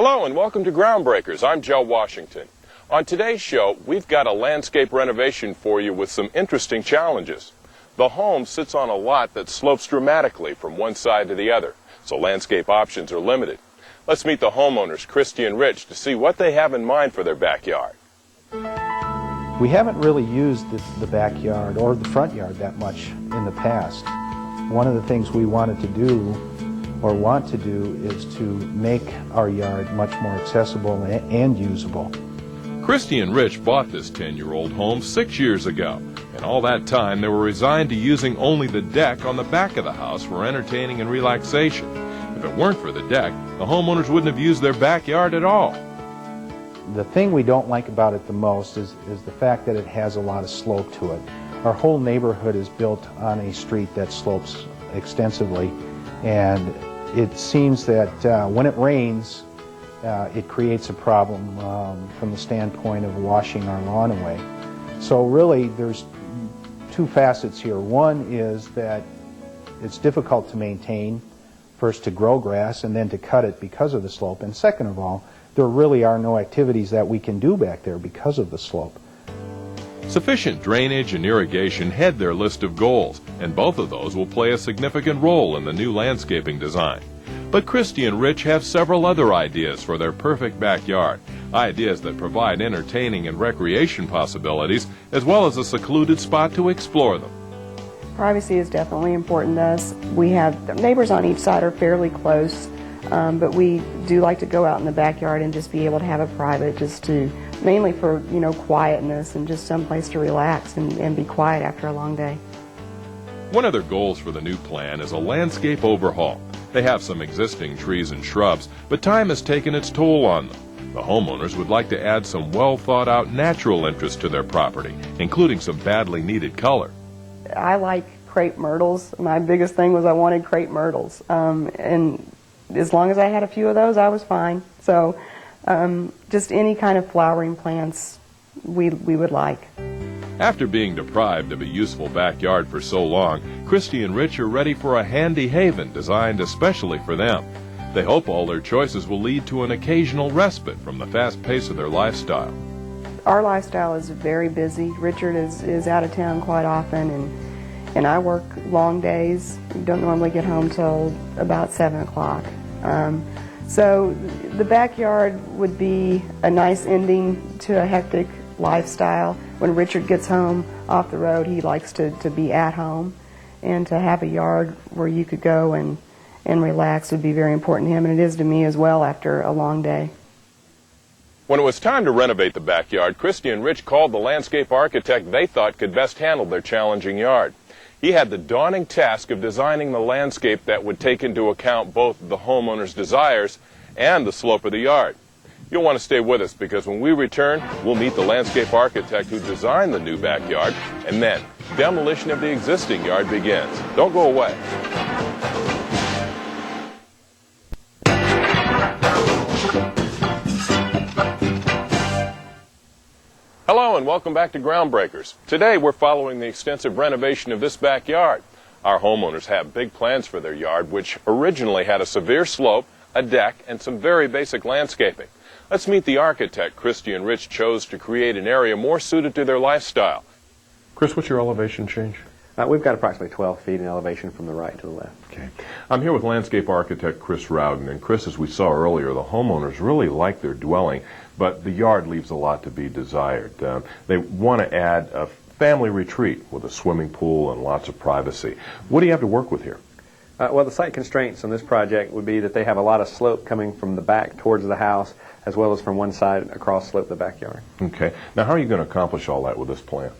Hello and welcome to Groundbreakers. I'm Joe Washington. On today's show, we've got a landscape renovation for you with some interesting challenges. The home sits on a lot that slopes dramatically from one side to the other, so landscape options are limited. Let's meet the homeowners, Christy and Rich, to see what they have in mind for their backyard. We haven't really used the backyard or the front yard that much in the past. One of the things we wanted to do or want to do is to make our yard much more accessible and usable. Christy and Rich bought this 10-year-old home 6 years ago, and all that time they were resigned to using only the deck on the back of the house for entertaining and relaxation. If it weren't for the deck, the homeowners wouldn't have used their backyard at all. The thing we don't like about it the most is the fact that it has a lot of slope to it. Our whole neighborhood is built on a street that slopes extensively, and it seems that when it rains, it creates a problem from the standpoint of washing our lawn away. So really, there's two facets here. One is that it's difficult to maintain, first to grow grass and then to cut it because of the slope. And second of all, there really are no activities that we can do back there because of the slope. Sufficient drainage and irrigation head their list of goals, and both of those will play a significant role in the new landscaping design. But Christy and Rich have several other ideas for their perfect backyard, ideas that provide entertaining and recreation possibilities, as well as a secluded spot to explore them. Privacy is definitely important to us. We have neighbors on each side are fairly close, but we do like to go out in the backyard and just be able to have a private, just to mainly for, quietness and just someplace to relax and be quiet after a long day. One of their goals for the new plan is a landscape overhaul. They have some existing trees and shrubs, but time has taken its toll on them. The homeowners would like to add some well-thought-out natural interest to their property, including some badly needed color. I like crepe myrtles. My biggest thing was I wanted crepe myrtles, and as long as I had a few of those, I was fine. So just any kind of flowering plants we would like. After being deprived of a useful backyard for so long, Christy and Rich are ready for a handy haven designed especially for them. They hope all their choices will lead to an occasional respite from the fast pace of their lifestyle. Our lifestyle is very busy. Richard is out of town quite often, and I work long days. Don't normally get home till about 7 o'clock. So the backyard would be a nice ending to a hectic lifestyle. When Richard gets home off the road, he likes to be at home, and to have a yard where you could go and relax would be very important to him, and it is to me as well after a long day. When it was time to renovate the backyard, Christy and Rich called the landscape architect they thought could best handle their challenging yard. He had the daunting task of designing the landscape that would take into account both the homeowner's desires and the slope of the yard. You'll want to stay with us because when we return, we'll meet the landscape architect who designed the new backyard, and then demolition of the existing yard begins. Don't go away. Hello and welcome back to Groundbreakers. Today we're following the extensive renovation of this backyard. Our homeowners have big plans for their yard, which originally had a severe slope, a deck, and some very basic landscaping. Let's meet the architect Christy and Rich chose to create an area more suited to their lifestyle. Chris, what's your elevation change? We've got approximately 12 feet in elevation from the right to the left. Okay. I'm here with landscape architect Chris Rowden. And Chris, as we saw earlier, the homeowners really like their dwelling, but the yard leaves a lot to be desired. They want to add a family retreat with a swimming pool and lots of privacy. What do you have to work with here? Well, the site constraints on this project would be that they have a lot of slope coming from the back towards the house, as well as from one side across slope the backyard. Okay. Now, how are you going to accomplish all that with this plan?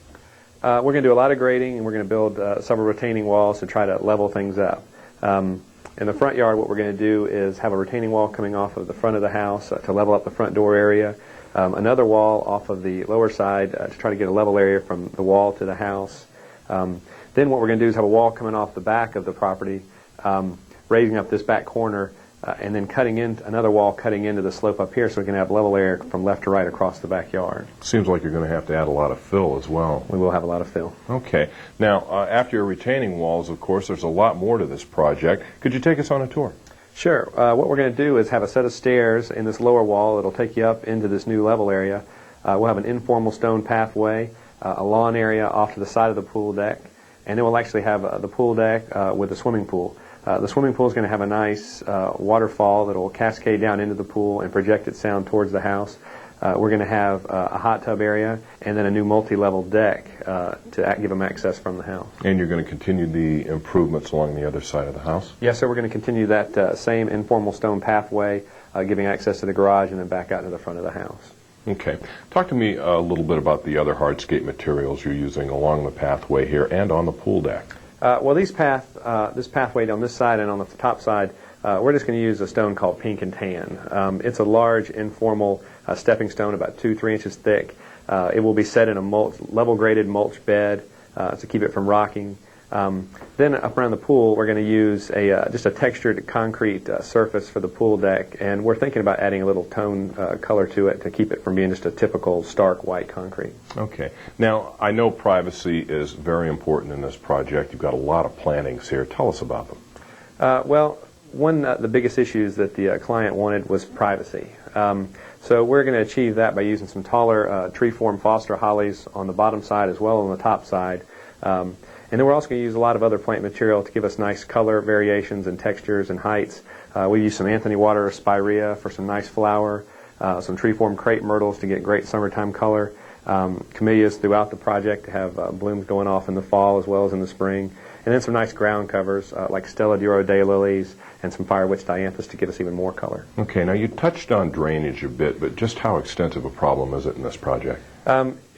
We're going to do a lot of grading, and we're going to build several retaining walls to try to level things up. In the front yard, what we're going to do is have a retaining wall coming off of the front of the house to level up the front door area, another wall off of the lower side to try to get a level area from the wall to the house. Then what we're going to do is have a wall coming off the back of the property, raising up this back corner, and then cutting in another wall cutting into the slope up here so we can have level area from left to right across the backyard. Seems like you're going to have to add a lot of fill as well. We will have a lot of fill. Okay. Now, after your retaining walls, of course, there's a lot more to this project. Could you take us on a tour? Sure. What we're going to do is have a set of stairs in this lower wall that'll take you up into this new level area. We'll have an informal stone pathway, a lawn area off to the side of the pool deck, and then we'll actually have the pool deck with the swimming pool. The swimming pool is going to have a nice waterfall that will cascade down into the pool and project its sound towards the house. We're going to have a hot tub area and then a new multi-level deck to give them access from the house. And you're going to continue the improvements along the other side of the house? Yes, sir. We're going to continue that same informal stone pathway, giving access to the garage and then back out to the front of the house. Okay. Talk to me a little bit about the other hardscape materials you're using along the pathway here and on the pool deck. Well, this pathway on this side and on the top side, we're just going to use a stone called pink and tan. It's a large, informal stepping stone, about 2-3 inches thick. It will be set in a level-graded mulch bed to keep it from rocking. Then up around the pool, we're going to use just a textured concrete surface for the pool deck, and we're thinking about adding a little tone color to it to keep it from being just a typical stark white concrete. Okay. Now, I know privacy is very important in this project. You've got a lot of plantings here. Tell us about them. Well, one of the biggest issues that the client wanted was privacy. So we're going to achieve that by using some taller tree-form Foster hollies on the bottom side as well as on the top side. And then we're also going to use a lot of other plant material to give us nice color variations and textures and heights. We use some Anthony Water spirea for some nice flower, some tree-form crepe myrtles to get great summertime color, camellias throughout the project to have blooms going off in the fall as well as in the spring, and then some nice ground covers like Stella Duro daylilies and some firewitch dianthus to give us even more color. Okay, now you touched on drainage a bit, but just how extensive a problem is it in this project?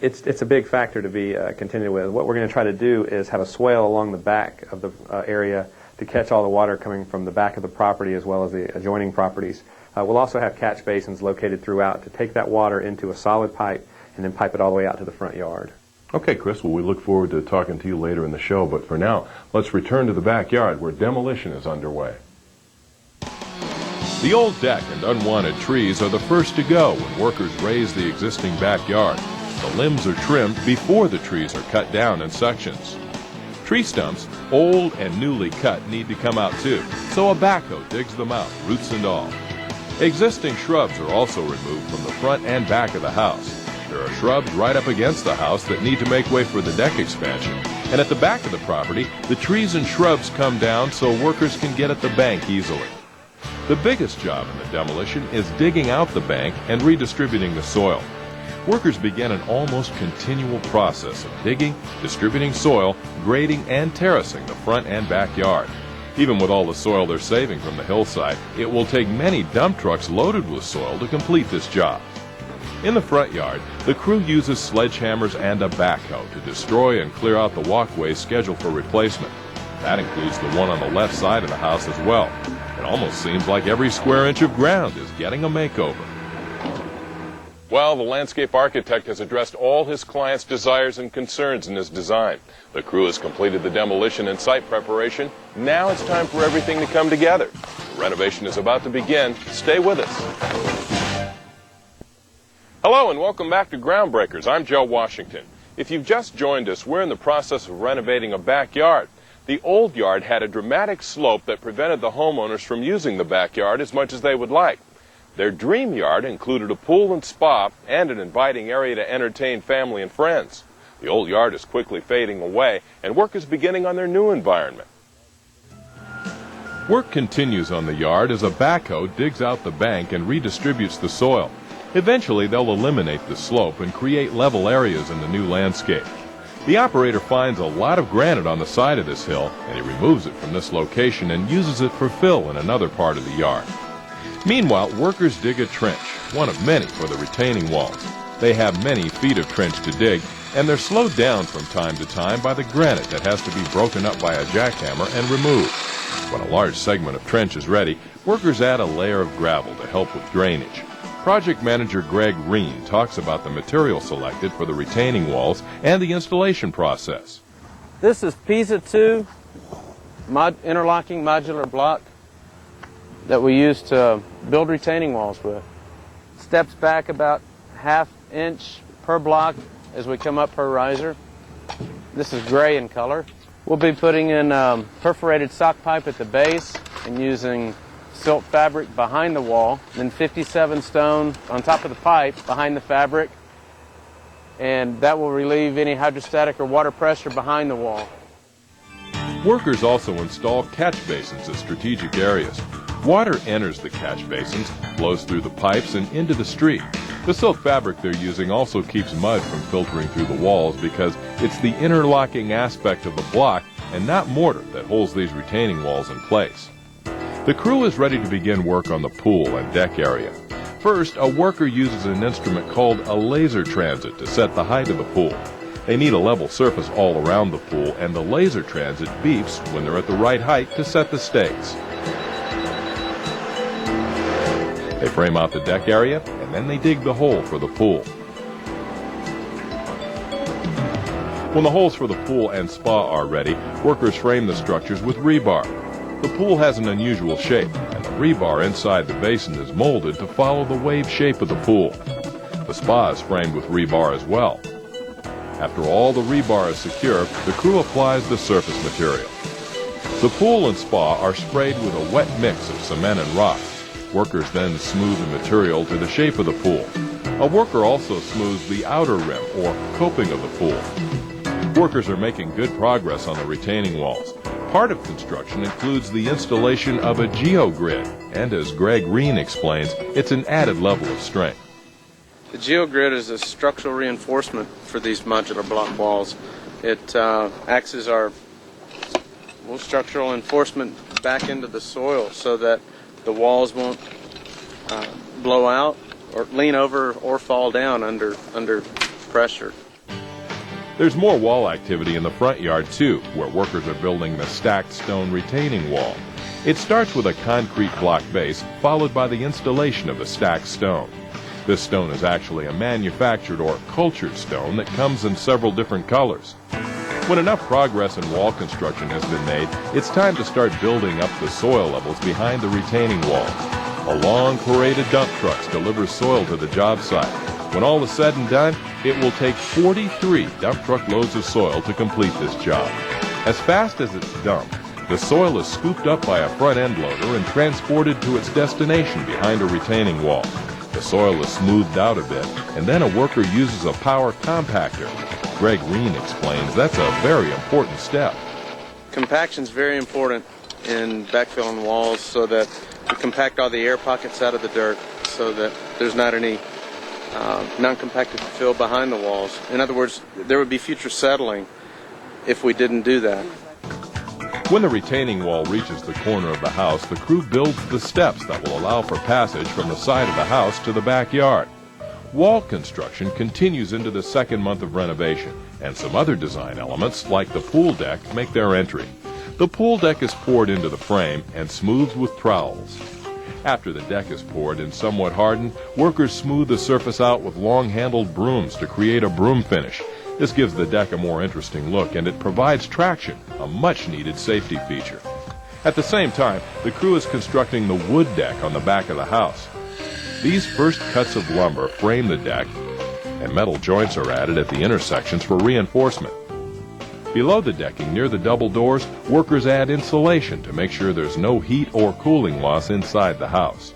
It's a big factor to be contended with. What we're going to try to do is have a swale along the back of the area to catch all the water coming from the back of the property as well as the adjoining properties. We'll also have catch basins located throughout to take that water into a solid pipe and then pipe it all the way out to the front yard. Okay, Chris, well, we look forward to talking to you later in the show, but for now, let's return to the backyard where demolition is underway. The old deck and unwanted trees are the first to go when workers raise the existing backyard. The limbs are trimmed before the trees are cut down in sections. Tree stumps, old and newly cut, need to come out too, so a backhoe digs them out, roots and all. Existing shrubs are also removed from the front and back of the house. There are shrubs right up against the house that need to make way for the deck expansion. And at the back of the property, the trees and shrubs come down so workers can get at the bank easily. The biggest job in the demolition is digging out the bank and redistributing the soil. Workers begin an almost continual process of digging, distributing soil, grading, and terracing the front and backyard. Even with all the soil they're saving from the hillside, it will take many dump trucks loaded with soil to complete this job. In the front yard, the crew uses sledgehammers and a backhoe to destroy and clear out the walkways scheduled for replacement. That includes the one on the left side of the house as well. It almost seems like every square inch of ground is getting a makeover. Well, the landscape architect has addressed all his clients' desires and concerns in his design. The crew has completed the demolition and site preparation. Now it's time for everything to come together. The renovation is about to begin. Stay with us. Hello and welcome back to Groundbreakers. I'm Joe Washington. If you've just joined us, we're in the process of renovating a backyard. The old yard had a dramatic slope that prevented the homeowners from using the backyard as much as they would like. Their dream yard included a pool and spa and an inviting area to entertain family and friends. The old yard is quickly fading away, and work is beginning on their new environment. Work continues on the yard as a backhoe digs out the bank and redistributes the soil. Eventually, they'll eliminate the slope and create level areas in the new landscape. The operator finds a lot of granite on the side of this hill, and he removes it from this location and uses it for fill in another part of the yard. Meanwhile, workers dig a trench, one of many for the retaining walls. They have many feet of trench to dig, and they're slowed down from time to time by the granite that has to be broken up by a jackhammer and removed. When a large segment of trench is ready, workers add a layer of gravel to help with drainage. Project manager Greg Reen talks about the material selected for the retaining walls and the installation process. This is Pisa 2 interlocking modular block that we use to build retaining walls with. Steps back about ½ inch per block as we come up per riser. This is gray in color. We'll be putting in perforated sock pipe at the base and using silt fabric behind the wall, then 57 stone on top of the pipe behind the fabric, and that will relieve any hydrostatic or water pressure behind the wall. Workers also install catch basins at strategic areas. Water enters the catch basins, flows through the pipes and into the street. The silk fabric they're using also keeps mud from filtering through the walls because it's the interlocking aspect of the block and not mortar that holds these retaining walls in place. The crew is ready to begin work on the pool and deck area. First, a worker uses an instrument called a laser transit to set the height of the pool. They need a level surface all around the pool, and the laser transit beeps when they're at the right height to set the stakes. They frame out the deck area, and then they dig the hole for the pool. When the holes for the pool and spa are ready, workers frame the structures with rebar. The pool has an unusual shape, and the rebar inside the basin is molded to follow the wave shape of the pool. The spa is framed with rebar as well. After all the rebar is secure, the crew applies the surface material. The pool and spa are sprayed with a wet mix of cement and rock. Workers then smooth the material to the shape of the pool. A worker also smooths the outer rim or coping of the pool. Workers are making good progress on the retaining walls. Part of construction includes the installation of a geogrid, and as Greg Reen explains, it's an added level of strength. The geogrid is a structural reinforcement for these modular block walls. It acts as our structural enforcement back into the soil so that the walls won't blow out or lean over or fall down under pressure. There's more wall activity in the front yard too, where workers are building the stacked stone retaining wall. It starts with a concrete block base, followed by the installation of the stacked stone. This stone is actually a manufactured or cultured stone that comes in several different colors. When enough progress in wall construction has been made, it's time to start building up the soil levels behind the retaining walls. A long parade of dump trucks delivers soil to the job site. When all is said and done, it will take 43 dump truck loads of soil to complete this job. As fast as it's dumped, the soil is scooped up by a front-end loader and transported to its destination behind a retaining wall. The soil is smoothed out a bit, and then a worker uses a power compactor. Greg Reen explains that's a very important step. Compaction is very important in backfilling walls so that we compact all the air pockets out of the dirt so that there's not any non-compacted fill behind the walls. In other words, there would be future settling if we didn't do that. When the retaining wall reaches the corner of the house, the crew builds the steps that will allow for passage from the side of the house to the backyard. Wall construction continues into the second month of renovation, and some other design elements, like the pool deck, make their entry. The pool deck is poured into the frame and smoothed with trowels. After the deck is poured and somewhat hardened, workers smooth the surface out with long-handled brooms to create a broom finish. This gives the deck a more interesting look, and it provides traction, a much-needed safety feature. At the same time, the crew is constructing the wood deck on the back of the house. These first cuts of lumber frame the deck, and metal joints are added at the intersections for reinforcement. Below the decking, near the double doors, workers add insulation to make sure there's no heat or cooling loss inside the house.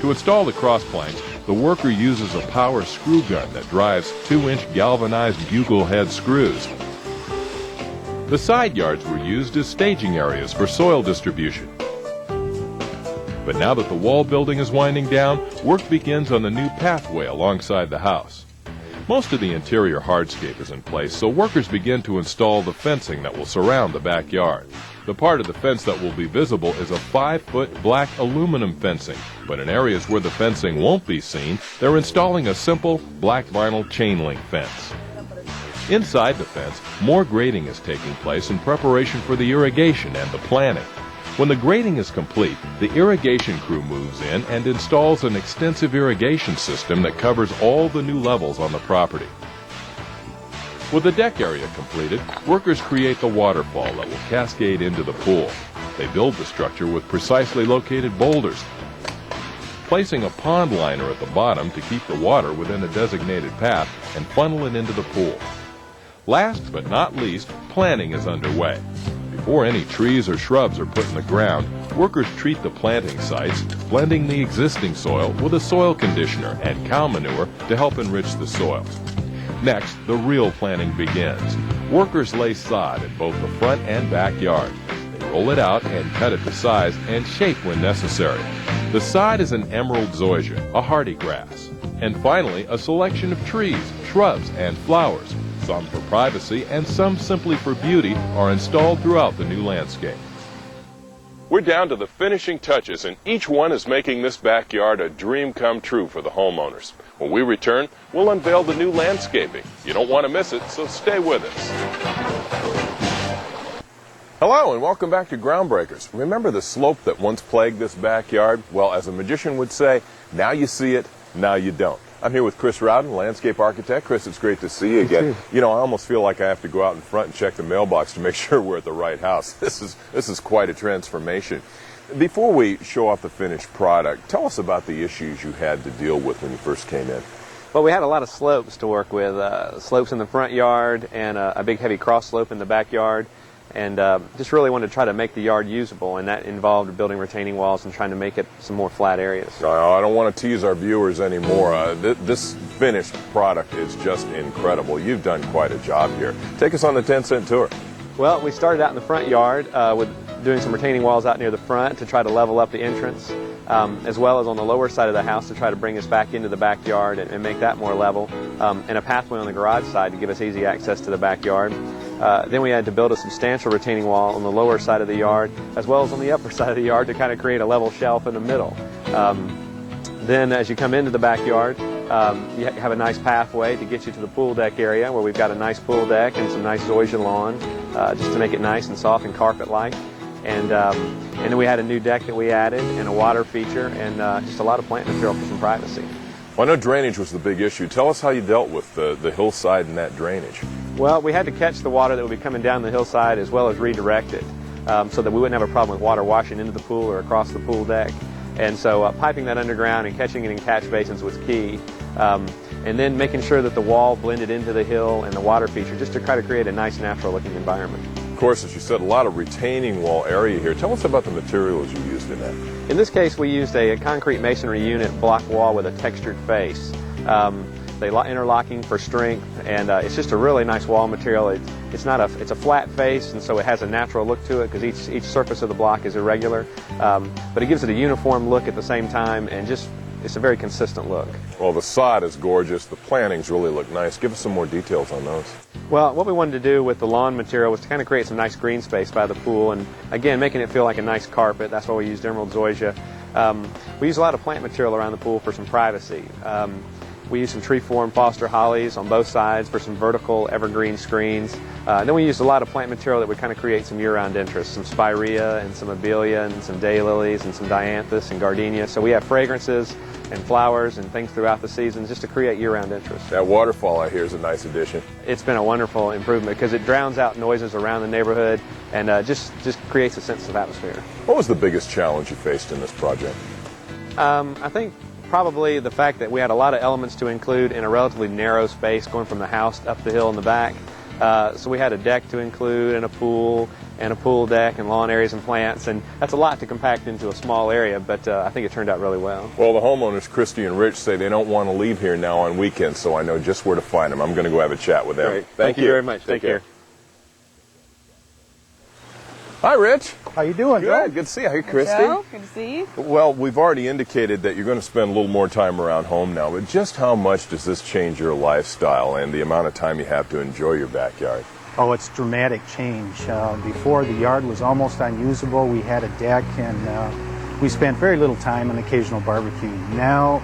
To install the cross planks, the worker uses a power screw gun that drives 2-inch galvanized bugle head screws. The side yards were used as staging areas for soil distribution. But now that the wall building is winding down, work begins on the new pathway alongside the house. Most of the interior hardscape is in place, so workers begin to install the fencing that will surround the backyard. The part of the fence that will be visible is a 5-foot black aluminum fencing, but in areas where the fencing won't be seen, they're installing a simple black vinyl chain link fence. Inside the fence, more grading is taking place in preparation for the irrigation and the planting. When the grading is complete, the irrigation crew moves in and installs an extensive irrigation system that covers all the new levels on the property. With the deck area completed, workers create the waterfall that will cascade into the pool. They build the structure with precisely located boulders, placing a pond liner at the bottom to keep the water within a designated path and funnel it into the pool. Last but not least, planning is underway. Before any trees or shrubs are put in the ground, workers treat the planting sites, blending the existing soil with a soil conditioner and cow manure to help enrich the soil. Next, the real planting begins. Workers lay sod in both the front and backyard. They roll it out and cut it to size and shape when necessary. The sod is an emerald zoysia, a hardy grass. And finally, a selection of trees, shrubs, and flowers, some for privacy and some simply for beauty, are installed throughout the new landscape. We're down to the finishing touches, and each one is making this backyard a dream come true for the homeowners. When we return, we'll unveil the new landscaping. You don't want to miss it, so stay with us. Hello, and welcome back to Groundbreakers. Remember the slope that once plagued this backyard? Well, as a magician would say, now you see it, now you don't. I'm here with Chris Rowden, landscape architect. Chris, it's great to see you again. You know, I almost feel like I have to go out in front and check the mailbox to make sure we're at the right house. This is quite a transformation. Before we show off the finished product, tell us about the issues you had to deal with when you first came in. Well, we had a lot of slopes to work with, slopes in the front yard and a big heavy cross slope in the backyard. And just really wanted to try to make the yard usable, and that involved building retaining walls and trying to make it some more flat areas. I don't want to tease our viewers anymore. This finished product is just incredible. You've done quite a job here. Take us on the 10-cent tour. Well, we started out in the front yard with doing some retaining walls out near the front to try to level up the entrance, as well as on the lower side of the house to try to bring us back into the backyard and make that more level, and a pathway on the garage side to give us easy access to the backyard. Then we had to build a substantial retaining wall on the lower side of the yard, as well as on the upper side of the yard to kind of create a level shelf in the middle. Then as you come into the backyard, you have a nice pathway to get you to the pool deck area, where we've got a nice pool deck and some nice zoysia lawn, just to make it nice and soft and carpet-like. And then we had a new deck that we added, and a water feature, and just a lot of plant material for some privacy. Well, I know drainage was the big issue. Tell us how you dealt with the hillside and that drainage. Well, we had to catch the water that would be coming down the hillside as well as redirect it, so that we wouldn't have a problem with water washing into the pool or across the pool deck. And so piping that underground and catching it in catch basins was key. And then making sure that the wall blended into the hill and the water feature, just to try to create a nice natural looking environment. Of course, as you said, a lot of retaining wall area here. Tell us about the materials you used in that. In this case, we used a concrete masonry unit block wall with a textured face. They interlocking for strength, and it's just a really nice wall material. It's a flat face, and so it has a natural look to it because each surface of the block is irregular, but it gives it a uniform look at the same time, and just it's a very consistent look. Well, the sod is gorgeous. The plantings really look nice. Give us some more details on those. Well, what we wanted to do with the lawn material was to kind of create some nice green space by the pool, and again, making it feel like a nice carpet. That's why we used emerald zoysia. We use a lot of plant material around the pool for some privacy. We used some tree-formed Foster hollies on both sides for some vertical evergreen screens. Then we used a lot of plant material that would kind of create some year-round interest, some spirea and some abelia and some daylilies and some dianthus and gardenia. So we have fragrances and flowers and things throughout the seasons just to create year-round interest. That waterfall I hear is a nice addition. It's been a wonderful improvement because it drowns out noises around the neighborhood and just creates a sense of atmosphere. What was the biggest challenge you faced in this project? I think probably the fact that we had a lot of elements to include in a relatively narrow space going from the house up the hill in the back. So we had a deck to include and a pool deck and lawn areas and plants, and that's a lot to compact into a small area, but I think it turned out really well. Well, the homeowners, Christy and Rich, say they don't want to leave here now on weekends, so I know just where to find them. I'm going to go have a chat with them. Great. Thank you very much. Take care. Hi, Rich. How you doing, Joe? Good to see you. Hey, Christy. Joe, good to see you. Well, we've already indicated that you're going to spend a little more time around home now, but just how much does this change your lifestyle and the amount of time you have to enjoy your backyard? Oh, it's dramatic change. Before, the yard was almost unusable. We had a deck, and we spent very little time on occasional barbecue. Now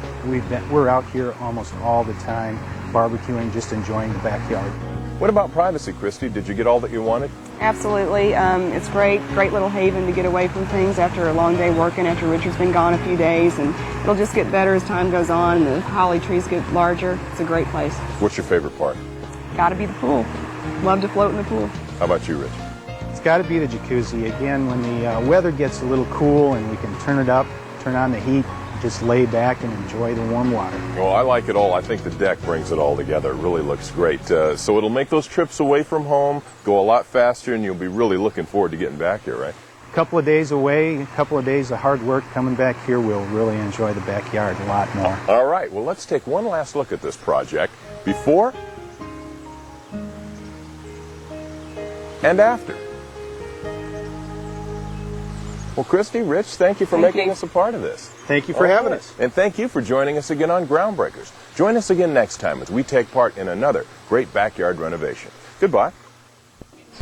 we're out here almost all the time, barbecuing, just enjoying the backyard. What about privacy, Christy? Did you get all that you wanted? Absolutely. It's great little haven to get away from things after a long day working, after Richard's been gone a few days, and it'll just get better as time goes on and the holly trees get larger. It's a great place. What's your favorite part? Gotta be the pool. Love to float in the pool. How about you, Rich? It's got to be the jacuzzi. Again, when the weather gets a little cool and we can turn it up, turn on the heat, just lay back and enjoy the warm water. Well, I like it all. I think the deck brings it all together. It really looks great. So it'll make those trips away from home go a lot faster, and you'll be really looking forward to getting back here, right? A couple of days away, a couple of days of hard work coming back here, we'll really enjoy the backyard a lot more. All right, well, let's take one last look at this project before and after. Well, Christy, Rich, thank you for making us a part of this. Thank you for having us. And thank you for joining us again on Groundbreakers. Join us again next time as we take part in another great backyard renovation. Goodbye.